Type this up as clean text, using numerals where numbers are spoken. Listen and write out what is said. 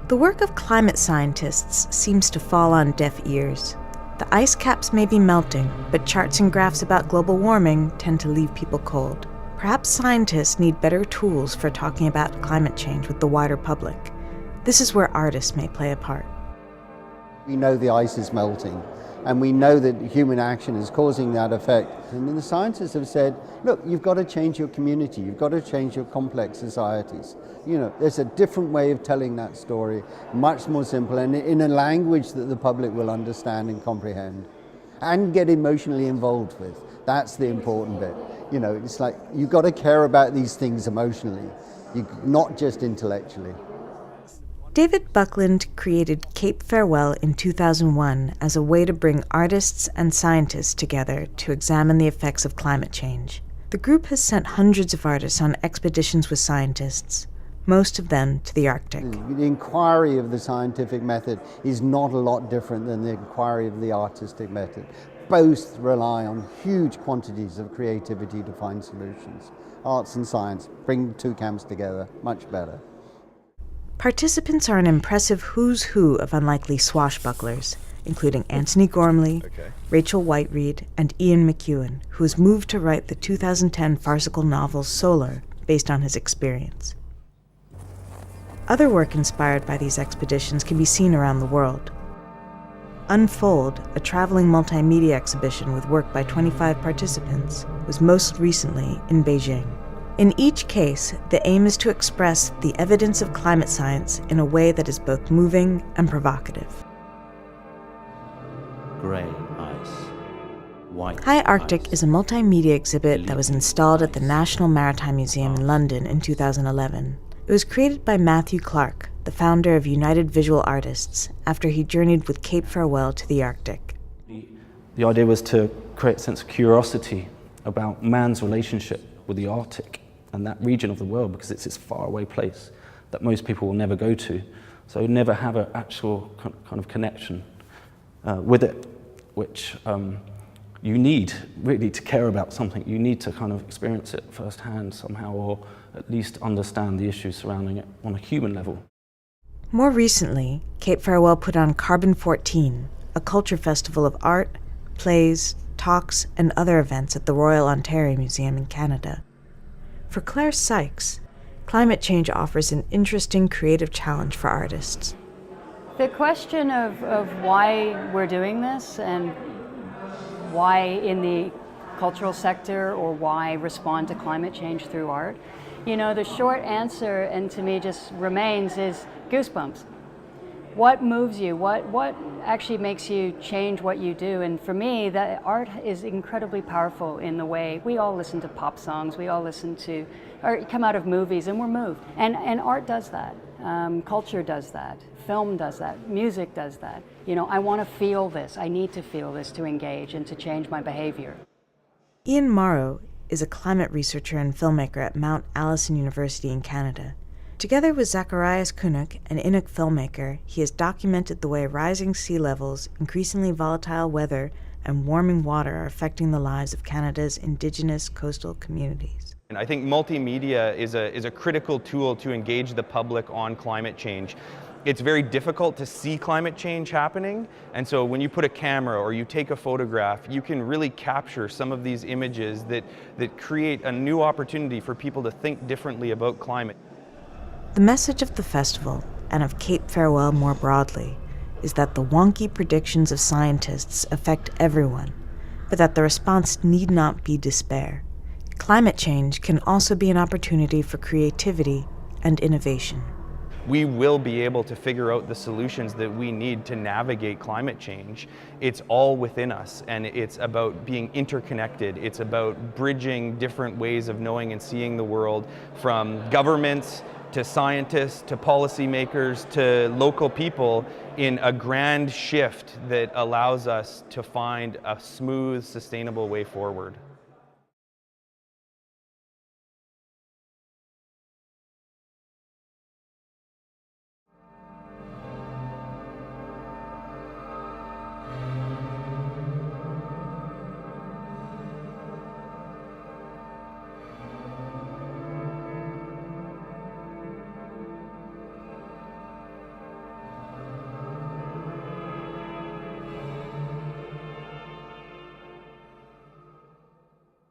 The work of climate scientists seems to fall on deaf ears. The ice caps may be melting, but charts and graphs about global warming tend to leave people cold. Perhaps scientists need better tools for talking about climate change with the wider public. This is where artists may play a part. We know the ice is melting, and we know that human action is causing that effect. And the scientists have said, look, you've got to change your community, you've got to change your complex societies. You know, there's a different way of telling that story, much more simple, and in a language that the public will understand and comprehend, and get emotionally involved with. That's the important bit. You know, it's like, you've got to care about these things emotionally, not just intellectually. David Buckland created Cape Farewell in 2001 as a way to bring artists and scientists together to examine the effects of climate change. The group has sent hundreds of artists on expeditions with scientists, most of them to the Arctic. The inquiry of the scientific method is not a lot different than the inquiry of the artistic method. Both rely on huge quantities of creativity to find solutions. Arts and science bring the two camps together much better. Participants are an impressive who's who of unlikely swashbucklers, including Antony Gormley, Rachel Whiteread, and Ian McEwan, who was moved to write the 2010 farcical novel Solar, based on his experience. Other work inspired by these expeditions can be seen around the world. Unfold, a traveling multimedia exhibition with work by 25 participants, was most recently in Beijing. In each case, the aim is to express the evidence of climate science in a way that is both moving and provocative. Grey ice. White High Arctic ice. is a multimedia exhibit that was installed at the National Maritime Museum in London in 2011. It was created by Matthew Clark, the founder of United Visual Artists, after he journeyed with Cape Farewell to the Arctic. The idea was to create a sense of curiosity about man's relationship with the Arctic and that region of the world, because it's this faraway place that most people will never go to, so never have an actual kind of connection with it, which you need really to care about something. You need to kind of experience it firsthand somehow, or at least understand the issues surrounding it on a human level. More recently, Cape Farewell put on Carbon 14, a culture festival of art, plays, talks, and other events at the Royal Ontario Museum in Canada. For Claire Sykes, climate change offers an interesting creative challenge for artists. The question of why we're doing this and why in the cultural sector or why respond to climate change through art, you know, the short answer, and to me just remains, is goosebumps. What moves you? What actually makes you change what you do? And for me, that art is incredibly powerful in the way we all listen to pop songs, we all listen to, or come out of movies and we're moved. And art does that. Culture does that. Film does that. Music does that. You know, I want to feel this. I need to feel this to engage and to change my behavior. Ian Morrow is a climate researcher and filmmaker at Mount Allison University in Canada. Together with Zacharias Kunuk, an Inuk filmmaker, he has documented the way rising sea levels, increasingly volatile weather, and warming water are affecting the lives of Canada's Indigenous coastal communities. And I think multimedia is a critical tool to engage the public on climate change. It's very difficult to see climate change happening, and so when you put a camera or you take a photograph, you can really capture some of these images that create a new opportunity for people to think differently about climate. The message of the festival, and of Cape Farewell more broadly, is that the wonky predictions of scientists affect everyone, but that the response need not be despair. Climate change can also be an opportunity for creativity and innovation. We will be able to figure out the solutions that we need to navigate climate change. It's all within us, and it's about being interconnected. It's about bridging different ways of knowing and seeing the world, from governments to scientists, to policymakers, to local people, in a grand shift that allows us to find a smooth, sustainable way forward.